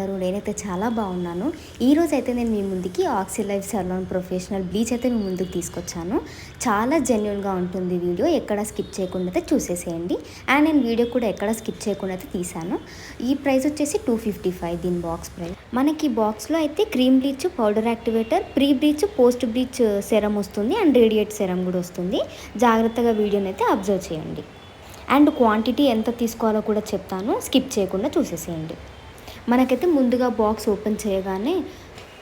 అందరూ? నేనైతే చాలా బాగున్నాను. ఈరోజు అయితే నేను మీ ముందుకి oxy life salon professional bleach అయితే మీ ముందుకు తీసుకొచ్చాను. చాలా జెన్యూన్గా ఉంటుంది వీడియో, ఎక్కడ స్కిప్ చేయకుండా అయితే చూసేసేయండి. అండ్ నేను వీడియో కూడా ఎక్కడ స్కిప్ చేయకుండా అయితే తీసాను. ఈ ప్రైస్ వచ్చేసి 255 దీని బాక్స్ ప్రైస్. మనకి బాక్స్లో అయితే cream bleach, powder activator, pre bleach, post bleach serum వస్తుంది అండ్ రేడియేట్ సెరం కూడా వస్తుంది. జాగ్రత్తగా వీడియోని అయితే అబ్జర్వ్ చేయండి. అండ్ క్వాంటిటీ ఎంత తీసుకోవాలో కూడా చెప్తాను, స్కిప్ చేయకుండా చూసేసేయండి. మనకైతే ముందుగా బాక్స్ ఓపెన్ చేయగానే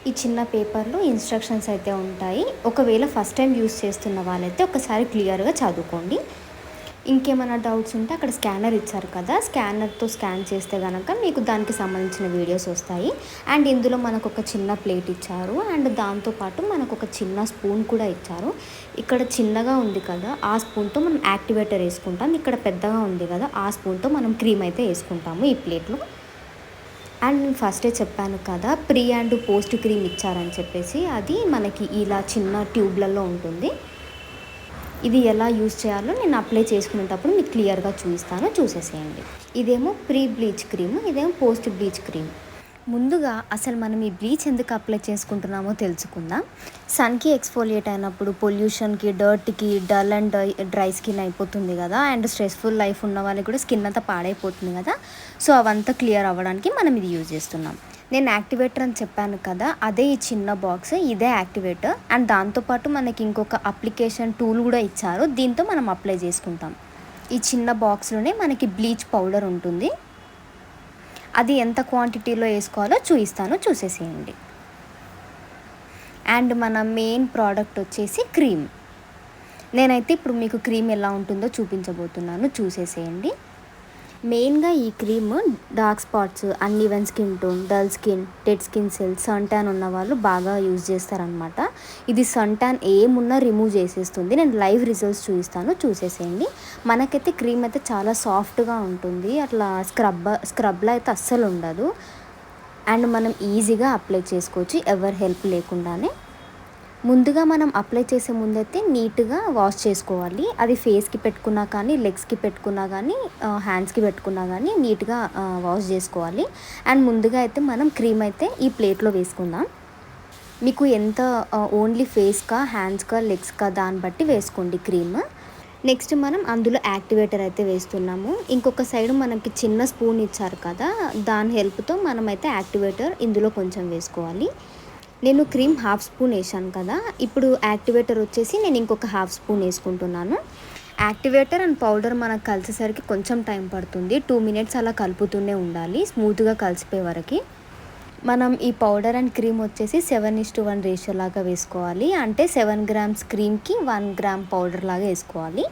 ఈ చిన్న పేపర్లో ఇన్స్ట్రక్షన్స్ అయితే ఉంటాయి. ఒకవేళ ఫస్ట్ టైం యూస్ చేస్తున్న వాళ్ళైతే ఒకసారి క్లియర్గా చదువుకోండి. ఇంకేమైనా డౌట్స్ ఉంటే అక్కడ స్కానర్ ఇచ్చారు కదా, స్కానర్తో స్కాన్ చేస్తే కనుక మీకు దానికి సంబంధించిన వీడియోస్ వస్తాయి. అండ్ ఇందులో మనకు ఒక చిన్న ప్లేట్ ఇచ్చారు అండ్ దాంతోపాటు మనకు ఒక చిన్న స్పూన్ కూడా ఇచ్చారు. ఇక్కడ చిన్నగా ఉంది కదా, ఆ స్పూన్తో మనం యాక్టివేటర్ వేసుకుంటాం. ఇక్కడ పెద్దగా ఉంది కదా, ఆ స్పూన్తో మనం క్రీమ్ అయితే వేసుకుంటాము ఈ ప్లేట్లో. అండ్ నేను ఫస్టే చెప్పాను కదా, ప్రీ అండ్ పోస్ట్ క్రీమ్ ఇచ్చారని చెప్పేసి, అది మనకి ఇలా చిన్న ట్యూబ్లలో ఉంటుంది. ఇది ఎలా యూజ్ చేయాలో నేను అప్లై చేసుకునేటప్పుడు మీకు క్లియర్గా చూపిస్తాను, చూసేసేయండి. ఇదేమో ప్రీ బ్లీచ్ క్రీమ్, ఇదేమో పోస్ట్ బ్లీచ్ క్రీమ్. ముందుగా అసలు మనం ఈ బ్లీచ్ ఎందుకు అప్లై చేసుకుంటున్నామో తెలుసుకుందాం. సన్కి ఎక్స్ఫోలియేట్ అయినప్పుడు పొల్యూషన్కి, డర్ట్కి, డల్ అండ్ డ్రై స్కిన్ అయిపోతుంది కదా, అండ్ స్ట్రెస్ఫుల్ లైఫ్ ఉన్న వాళ్ళకి కూడా స్కిన్ అంతా పాడైపోతుంది కదా. సో అవంతా క్లియర్ అవ్వడానికి మనం ఇది యూజ్ చేస్తున్నాం. నేను యాక్టివేటర్ అని చెప్పాను కదా, అదే ఈ చిన్న బాక్స్, ఇదే యాక్టివేటర్. అండ్ దాంతోపాటు మనకి ఇంకొక అప్లికేషన్ టూల్ కూడా ఇచ్చారు, దీంతో మనం అప్లై చేసుకుంటాం. ఈ చిన్న బాక్స్లోనే మనకి బ్లీచ్ పౌడర్ ఉంటుంది, అది ఎంత క్వాంటిటీలో వేసుకోవాలో చూపిస్తాను, చూసేసేయండి. అండ్ మన మెయిన్ ప్రోడక్ట్ వచ్చేసి క్రీమ్. నేనైతే ఇప్పుడు మీకు క్రీమ్ ఎలా ఉంటుందో చూపించబోతున్నాను, చూసేసేయండి. మెయిన్గా ఈ cream dark spots, uneven skin tone, dull skin, dead skin cells, sun tan ఉన్న వాళ్ళు బాగా యూజ్ చేస్తారనమాట. ఇది సన్ ట్యాన్ ఏమున్నా రిమూవ్ చేసేస్తుంది. నేను లైవ్ రిజల్ట్స్ చూపిస్తాను, చూసేసేయండి. మనకైతే క్రీమ్ అయితే చాలా సాఫ్ట్గా ఉంటుంది, అట్లా స్క్రబ్లో అయితే అస్సలు ఉండదు. అండ్ మనం ఈజీగా అప్లై చేసుకోవచ్చు ఎవరి హెల్ప్ లేకుండానే. ముందుగా మనం అప్లై చేసే ముందైతే నీట్గా వాష్ చేసుకోవాలి. అది ఫేస్కి పెట్టుకున్నా కానీ, లెగ్స్కి పెట్టుకున్నా కానీ, హ్యాండ్స్కి పెట్టుకున్నా కానీ నీట్గా వాష్ చేసుకోవాలి. అండ్ ముందుగా అయితే మనం క్రీమ్ అయితే ఈ ప్లేట్లో వేసుకుందాం. మీకు ఎంత ఓన్లీ ఫేస్కా, హ్యాండ్స్కా, లెగ్స్కా దాన్ని బట్టి వేసుకోండి క్రీమ్. నెక్స్ట్ మనం అందులో యాక్టివేటర్ అయితే వేస్తున్నాము. ఇంకొక సైడ్ మనకి చిన్న స్పూన్ ఇచ్చారు కదా, దాని హెల్ప్తో మనమైతే యాక్టివేటర్ ఇందులో కొంచెం వేసుకోవాలి. నేను క్రీమ్ హాఫ్ స్పూన్ వేసాను కదా, ఇప్పుడు యాక్టివేటర్ వచ్చేసి నేను ఇంకొక హాఫ్ స్పూన్ వేసుకుంటున్నాను. యాక్టివేటర్ అండ్ పౌడర్ మనకు కలిసేసరికి కొంచెం టైం పడుతుంది, 2 minutes అలా కలుపుతూనే ఉండాలి స్మూత్గా కలిసిపోయే వరకు. మనం ఈ పౌడర్ అండ్ క్రీమ్ వచ్చేసి 7:1 రేషియో లాగా వేసుకోవాలి. అంటే 7 grams క్రీమ్కి 1 gram పౌడర్ లాగా వేసుకోవాలి.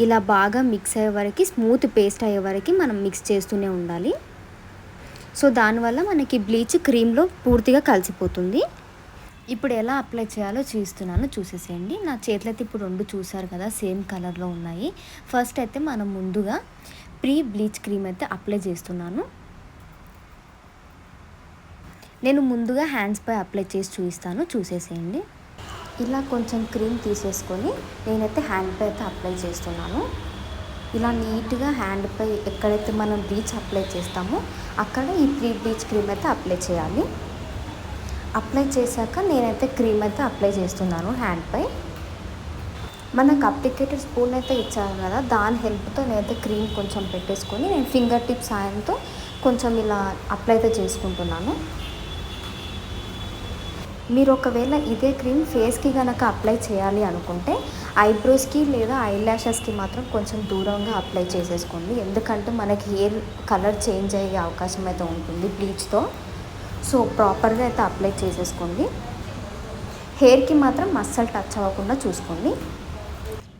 ఇలా బాగా మిక్స్ అయ్యే వరకు, స్మూత్ పేస్ట్ అయ్యే వరకు మనం మిక్స్ చేస్తూనే ఉండాలి. సో దానివల్ల మనకి బ్లీచ్ క్రీమ్లో పూర్తిగా కలిసిపోతుంది. ఇప్పుడు ఎలా అప్లై చేయాలో చూస్తున్నాను, చూసేసేయండి. నా చేతులు అయితే ఇప్పుడు 2 చూసారు కదా, సేమ్ కలర్లో ఉన్నాయి. ఫస్ట్ అయితే మనం ముందుగా ప్రీ బ్లీచ్ క్రీమ్ అయితే అప్లై చేస్తున్నాను. నేను ముందుగా హ్యాండ్స్పై అప్లై చేసి చూపిస్తాను, చూసేసేయండి. ఇలా కొంచెం క్రీమ్ తీసేసుకొని నేనైతే హ్యాండ్పై అయితే అప్లై చేస్తున్నాను. ఇలా నీట్గా హ్యాండ్పై ఎక్కడైతే మనం బ్లీచ్ అప్లై చేస్తామో అక్కడ ఈ ప్రీ బ్లీచ్ క్రీమ్ అయితే అప్లై చేయాలి. అప్లై చేశాక నేనైతే క్రీమ్ అయితే అప్లై చేస్తున్నాను హ్యాండ్పై. మనకు అప్లికేటర్ స్పూన్ అయితే ఇచ్చారు కదా, దాని హెల్ప్తో నేనైతే క్రీమ్ కొంచెం పెట్టేసుకొని నేను ఫింగర్ టిప్ సాయంతో కొంచెం ఇలా అప్లై అయితే చేసుకుంటున్నాను. మీరు ఒకవేళ ఇదే క్రీమ్ ఫేస్కి కనుక అప్లై చేయాలి అనుకుంటే ఐబ్రోస్కి లేదా ఐ ల్యాషెస్కి మాత్రం కొంచెం దూరంగా అప్లై చేసేసుకోండి, ఎందుకంటే మనకి హెయిర్ కలర్ చేంజ్ అయ్యే అవకాశం అయితే ఉంటుంది బ్లీచ్తో. సో ప్రాపర్గా అయితే అప్లై చేసేసుకోండి. హెయిర్కి మాత్రం అస్సలు టచ్ అవ్వకుండా చూసుకోండి.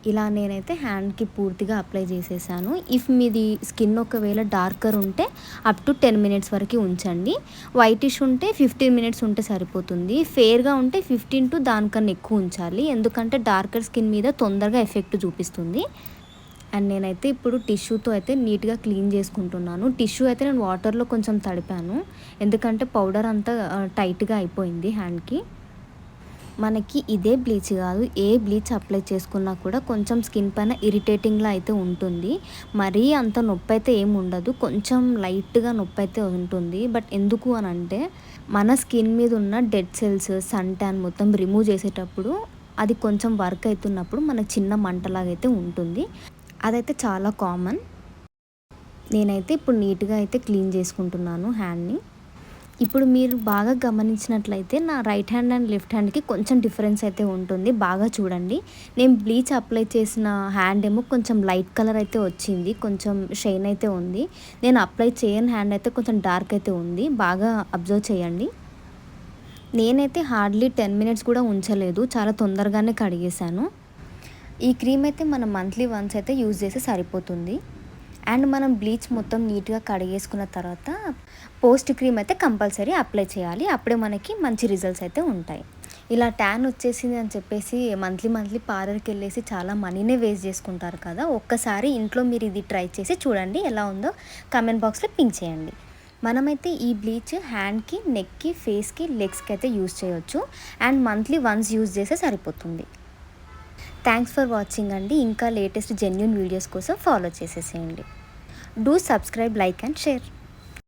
ఇలా నేనైతే హ్యాండ్కి పూర్తిగా అప్లై చేసేసాను. ఇఫ్ మీది స్కిన్ ఒకవేళ డార్కర్ ఉంటే అప్ టు 10 minutes వరకు ఉంచండి. వైటిష్ ఉంటే 15 minutes ఉంటే సరిపోతుంది. ఫేర్గా ఉంటే 15 to దానికన్నా ఎక్కువ ఉంచాలి, ఎందుకంటే డార్కర్ స్కిన్ మీద తొందరగా ఎఫెక్ట్ చూపిస్తుంది. అండ్ నేనైతే ఇప్పుడు టిష్యూతో అయితే నీట్గా క్లీన్ చేసుకుంటున్నాను. టిష్యూ అయితే నేను వాటర్లో కొంచెం తడిపాను, ఎందుకంటే పౌడర్ అంతా టైట్గా అయిపోయింది హ్యాండ్కి. మనకి ఇదే బ్లీచ్ కాదు, ఏ బ్లీచ్ అప్లై చేసుకున్నా కూడా కొంచెం స్కిన్ పైన ఇరిటేటింగ్లా అయితే ఉంటుంది. మరీ అంత నొప్పి అయితే ఏమి ఉండదు, కొంచెం లైట్గా నొప్పి అయితే ఉంటుంది. బట్ ఎందుకు అని అంటే మన స్కిన్ మీద ఉన్న డెడ్ సెల్స్, సన్ ట్యాన్ మొత్తం రిమూవ్ చేసేటప్పుడు అది కొంచెం వర్క్ అవుతున్నప్పుడు మనకు చిన్న మంటలాగైతే ఉంటుంది. అదైతే చాలా కామన్. నేనైతే ఇప్పుడు నీట్గా అయితే క్లీన్ చేసుకుంటున్నాను హ్యాండ్ని. ఇప్పుడు మీరు బాగా గమనించినట్లయితే నా రైట్ హ్యాండ్ అండ్ లెఫ్ట్ హ్యాండ్కి కొంచెం డిఫరెన్స్ అయితే ఉంటుంది. బాగా చూడండి. నేను బ్లీచ్ అప్లై చేసిన హ్యాండ్ ఏమో కొంచెం లైట్ కలర్ అయితే వచ్చింది, కొంచెం షైన్ అయితే ఉంది. నేను అప్లై చేయని హ్యాండ్ అయితే కొంచెం డార్క్ అయితే ఉంది. బాగా అబ్జర్వ్ చేయండి. నేనైతే హార్డ్లీ 10 మినిట్స్ కూడా ఉంచలేదు, చాలా తొందరగానే కడిగేశాను. ఈ క్రీమ్ అయితే మనం మంత్లీ వన్స్ అయితే యూజ్ చేస్తే సరిపోతుంది. అండ్ మనం బ్లీచ్ మొత్తం నీట్గా కడిగేసుకున్న తర్వాత పోస్ట్ క్రీమ్ అయితే కంపల్సరీ అప్లై చేయాలి. అప్పుడే మనకి మంచి రిజల్ట్స్ అయితే ఉంటాయి. ఇలా ట్యాన్ వచ్చేసింది అని చెప్పేసి మంత్లీ పార్లర్కి వెళ్ళేసి చాలా మనీనే వేస్ట్ చేసుకుంటారు కదా. ఒక్కసారి ఇంట్లో మీరు ఇది ట్రై చేసి చూడండి, ఎలా ఉందో కామెంట్ బాక్స్లో పింక్ చేయండి. మనమైతే ఈ బ్లీచ్ హ్యాండ్కి, నెక్కి, ఫేస్కి, లెగ్స్కి అయితే యూజ్ చేయొచ్చు. అండ్ మంత్లీ వన్స్ యూజ్ చేస్తే సరిపోతుంది. థ్యాంక్స్ ఫర్ వాచింగ్ అండి. ఇంకా లేటెస్ట్ జెన్యూన్ వీడియోస్ కోసం ఫాలో చేసేసేయండి. Do subscribe, like and share.